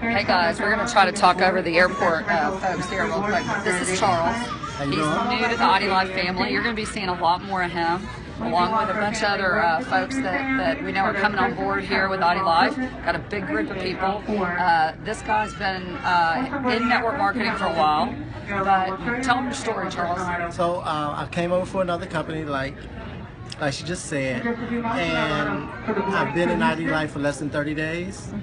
Hey guys, we're going to try to talk over the airport folks here real quick. This is Charles. He's new to the ID Life family. You're going to be seeing a lot more of him, along with a bunch of other folks that we know are coming on board here with ID Life. Got a big group of people. This guy's been in network marketing for a while. But tell them your story, Charles. So I came over for another company, like she just said, and I've been in ID Life for less than 30 days.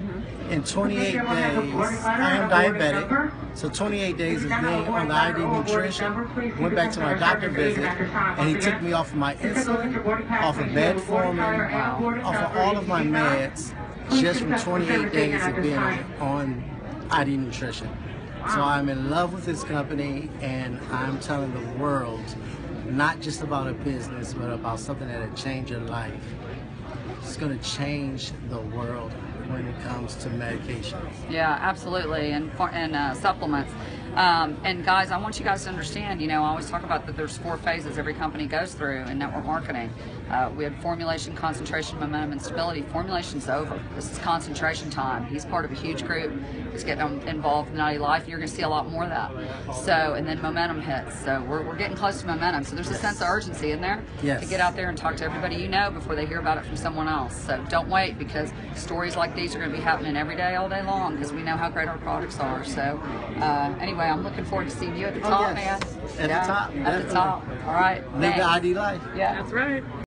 In 28 days, I am diabetic, so 28 days of being on the ID nutrition, went back to my doctor visit, and he took me off of my insulin, off of metformin, off of all of my meds, just from 28 days of being on ID nutrition. So I'm in love with this company, and I'm telling the world, not just about a business, but about something that'll change your life. It's going to change the world when it comes to medication. Yeah, absolutely, and supplements. And guys, I want you guys to understand, I always talk about that there's 4 phases every company goes through in network marketing. We had formulation, concentration, momentum, and stability. Formulation's over. This is concentration time. He's part of a huge group. He's getting involved in ID Life. You're going to see a lot more of that. So, and then momentum hits. So we're getting close to momentum. So there's a sense of urgency in there to get out there and talk to everybody you know before they hear about it from someone else. So don't wait, because stories like these are going to be happening every day, all day long, because we know how great our products are. So anyway, I'm looking forward to seeing you at the top, man. At the top. At the top. All right. Live the ID Life. Yeah. That's right.